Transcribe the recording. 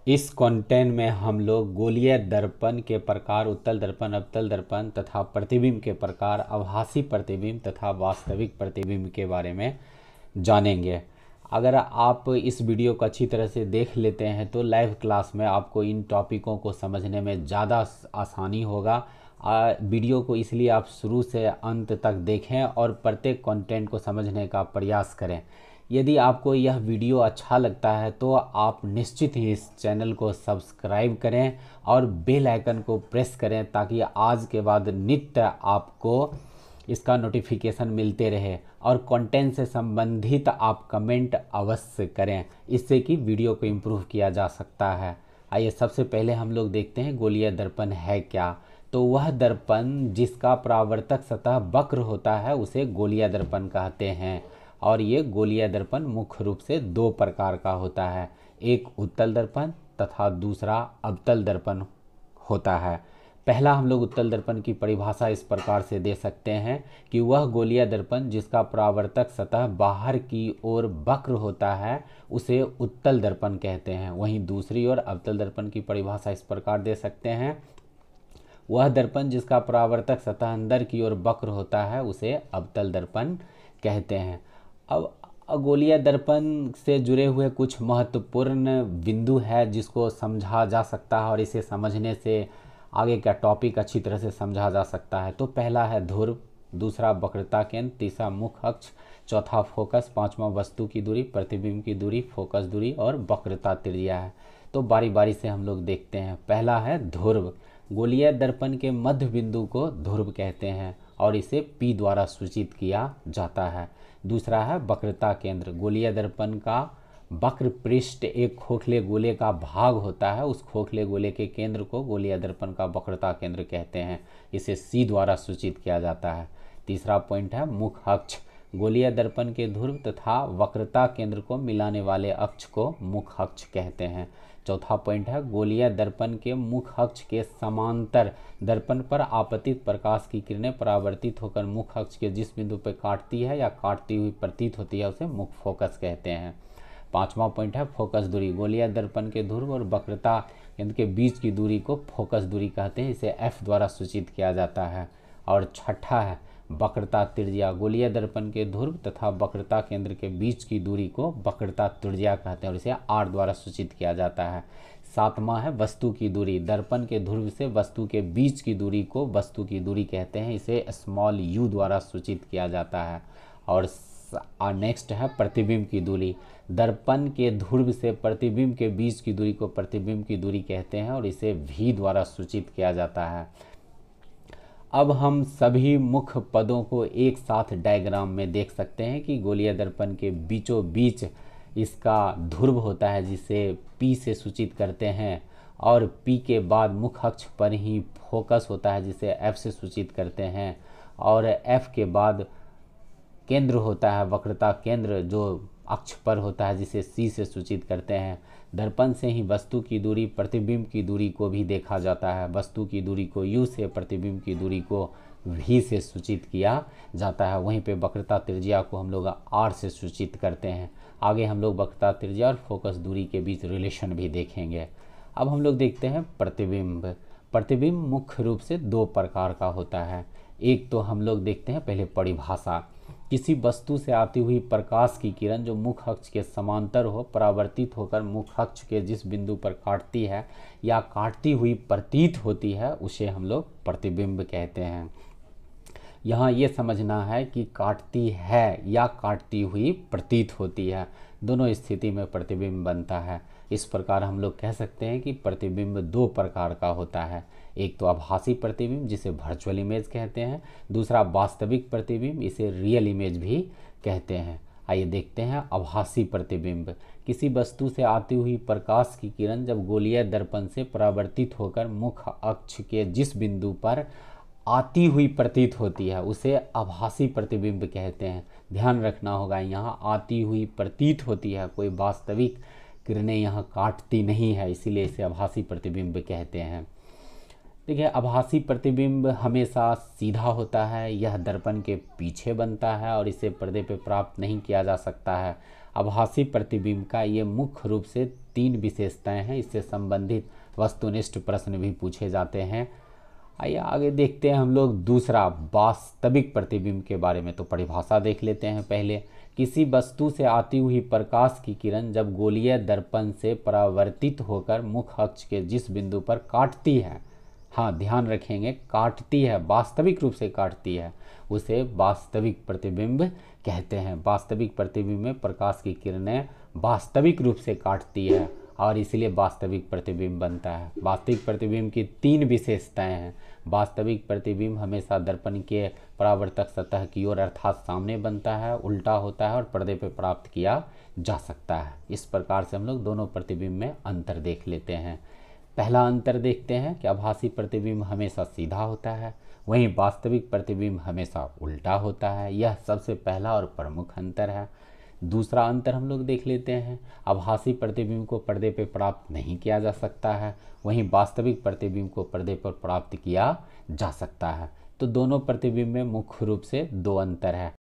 इस कंटेंट में हम लोग गोलीय दर्पण के प्रकार, उत्तल दर्पण, अवतल दर्पण तथा प्रतिबिंब के प्रकार, आभासी प्रतिबिंब तथा वास्तविक प्रतिबिंब के बारे में जानेंगे। अगर आप इस वीडियो को अच्छी तरह से देख लेते हैं तो लाइव क्लास में आपको इन टॉपिकों को समझने में ज़्यादा आसानी होगा। वीडियो को इसलिए आप शुरू से अंत तक देखें और प्रत्येक कंटेंट को समझने का प्रयास करें। यदि आपको यह वीडियो अच्छा लगता है तो आप निश्चित ही इस चैनल को सब्सक्राइब करें और बेल आइकन को प्रेस करें ताकि आज के बाद नित्य आपको इसका नोटिफिकेशन मिलते रहे और कंटेंट से संबंधित आप कमेंट अवश्य करें, इससे कि वीडियो को इम्प्रूव किया जा सकता है। आइए सबसे पहले हम लोग देखते हैं गोलीय दर्पण है क्या। तो वह दर्पण जिसका परावर्तक सतह वक्र होता है उसे गोलीय दर्पण कहते हैं। और ये गोलीय दर्पण मुख्य रूप से दो प्रकार का होता है, एक उत्तल दर्पण तथा दूसरा अवतल दर्पण होता है। पहला हम लोग उत्तल दर्पण की परिभाषा इस प्रकार से दे सकते हैं कि वह गोलीय दर्पण जिसका परावर्तक सतह बाहर की ओर वक्र होता है उसे उत्तल दर्पण कहते हैं। वहीं दूसरी ओर अवतल दर्पण की परिभाषा इस प्रकार दे सकते हैं, वह दर्पण जिसका परावर्तक सतह अंदर की ओर वक्र होता है उसे अवतल दर्पण कहते हैं। अब गोलीय दर्पण से जुड़े हुए कुछ महत्वपूर्ण बिंदु है जिसको समझा जा सकता है और इसे समझने से आगे का टॉपिक अच्छी तरह से समझा जा सकता है। तो पहला है ध्रुव, दूसरा वक्रता केंद्र, तीसरा मुख्य अक्ष, चौथा फोकस, पांचवा वस्तु की दूरी, प्रतिबिंब की दूरी, फोकस दूरी और वक्रता त्रिज्या है। तो बारी बारी से हम लोग देखते हैं। पहला है ध्रुव। गोलीय दर्पण के मध्य बिंदु को ध्रुव कहते हैं और इसे P द्वारा सूचित किया जाता है। दूसरा है वक्रता केंद्र। गोलीय दर्पण का वक्र पृष्ठ एक खोखले गोले का भाग होता है, उस खोखले गोले के केंद्र को गोलीय दर्पण का वक्रता केंद्र कहते हैं, इसे C द्वारा सूचित किया जाता है। तीसरा पॉइंट है मुख्य अक्ष। गोलीय दर्पण के ध्रुव तथा वक्रता केंद्र को मिलाने वाले अक्ष को मुख्य अक्ष कहते हैं। चौथा पॉइंट है गोलीय दर्पण के मुख्य अक्ष के समांतर दर्पण पर आपतित प्रकाश की किरणें परावर्तित होकर मुख्य अक्ष के जिस बिंदु पर काटती है या काटती हुई प्रतीत होती है उसे मुख्य फोकस कहते हैं। पांचवा पॉइंट है फोकस दूरी। गोलीय दर्पण के ध्रुव और वक्रता केंद्र के बीच की दूरी को फोकस दूरी कहते हैं, इसे F द्वारा सूचित किया जाता है। और छठा है वक्रता त्रिज्या। गोलीय दर्पण के ध्रुव तथा वक्रता केंद्र के बीच की दूरी को वक्रता त्रिज्या कहते हैं और इसे R द्वारा सूचित किया जाता है। सातवां है वस्तु की दूरी। दर्पण के ध्रुव से वस्तु के बीच की दूरी को वस्तु की दूरी कहते हैं, इसे स्मॉल u द्वारा सूचित किया जाता है। और नेक्स्ट है प्रतिबिंब की दूरी। दर्पण के ध्रुव से प्रतिबिंब के बीच की दूरी को प्रतिबिंब की दूरी कहते हैं और इसे V द्वारा सूचित किया जाता है। अब हम सभी मुख्य पदों को एक साथ डायग्राम में देख सकते हैं कि गोलीय दर्पण के बीचों बीच इसका ध्रुव होता है जिसे P से सूचित करते हैं और P के बाद मुख्य अक्ष पर ही फोकस होता है जिसे F से सूचित करते हैं और F के बाद केंद्र होता है वक्रता केंद्र जो अक्ष पर होता है जिसे C से सूचित करते हैं। दर्पण से ही वस्तु की दूरी, प्रतिबिंब की दूरी को भी देखा जाता है। वस्तु की दूरी को U से, प्रतिबिंब की दूरी को V से सूचित किया जाता है। वहीं पे वक्रता त्रिज्या को हम लोग R से सूचित करते हैं। आगे हम लोग वक्रता त्रिज्या और फोकस दूरी के बीच रिलेशन भी देखेंगे। अब हम लोग देखते हैं प्रतिबिंब। प्रतिबिंब मुख्य रूप से दो प्रकार का होता है। एक तो हम लोग देखते हैं पहले परिभाषा। किसी वस्तु से आती हुई प्रकाश की किरण जो मुख्य अक्ष के समांतर हो, परावर्तित होकर मुख्य अक्ष के जिस बिंदु पर काटती है या काटती हुई प्रतीत होती है उसे हम लोग प्रतिबिंब कहते हैं। यहाँ ये समझना है कि काटती है या काटती हुई प्रतीत होती है, दोनों स्थिति में प्रतिबिंब बनता है। इस प्रकार हम लोग कह सकते हैं कि प्रतिबिंब दो प्रकार का होता है, एक तो आभासी प्रतिबिंब जिसे वर्चुअल इमेज कहते हैं, दूसरा वास्तविक प्रतिबिंब, इसे रियल इमेज भी कहते हैं। आइए देखते हैं आभासी प्रतिबिंब। किसी वस्तु से आती हुई प्रकाश की किरण जब गोलीय दर्पण से परावर्तित होकर मुख्य अक्ष के जिस बिंदु पर आती हुई प्रतीत होती है उसे आभासी प्रतिबिंब कहते हैं। ध्यान रखना होगा, यहाँ आती हुई प्रतीत होती है, कोई वास्तविक किरणें यहाँ काटती नहीं है, इसीलिए इसे आभासी प्रतिबिंब कहते हैं। देखिए आभासी प्रतिबिंब हमेशा सीधा होता है, यह दर्पण के पीछे बनता है और इसे पर्दे पे प्राप्त नहीं किया जा सकता है। आभासी प्रतिबिंब का ये मुख्य रूप से 3 विशेषताएं हैं। इससे संबंधित वस्तुनिष्ठ प्रश्न भी पूछे जाते हैं। आइए आगे देखते हैं हम लोग दूसरा वास्तविक प्रतिबिंब के बारे में। तो परिभाषा देख लेते हैं पहले। किसी वस्तु से आती हुई प्रकाश की किरण जब गोलीय दर्पण से परावर्तित होकर मुख्य अक्ष के जिस बिंदु पर काटती है, हाँ ध्यान रखेंगे, काटती है, वास्तविक रूप से काटती है, उसे वास्तविक प्रतिबिंब कहते हैं। वास्तविक प्रतिबिंब में प्रकाश की किरणें वास्तविक रूप से काटती है और इसलिए वास्तविक प्रतिबिंब बनता है। वास्तविक प्रतिबिंब की 3 विशेषताएं हैं। वास्तविक प्रतिबिंब हमेशा दर्पण के परावर्तक सतह की ओर अर्थात सामने बनता है, उल्टा होता है और पर्दे पर प्राप्त किया जा सकता है। इस प्रकार से हम लोग दोनों प्रतिबिंब में अंतर देख लेते हैं। पहला अंतर देखते हैं कि आभासी प्रतिबिंब हमेशा सीधा होता है, वहीं वास्तविक प्रतिबिंब हमेशा उल्टा होता है। यह सबसे पहला और प्रमुख अंतर है। दूसरा अंतर हम लोग देख लेते हैं। आभासी प्रतिबिंब को पर्दे पर प्राप्त नहीं किया जा सकता है, वहीं वास्तविक प्रतिबिंब को पर्दे पर प्राप्त किया जा सकता है। तो दोनों प्रतिबिंब में मुख्य रूप से 2 अंतर है।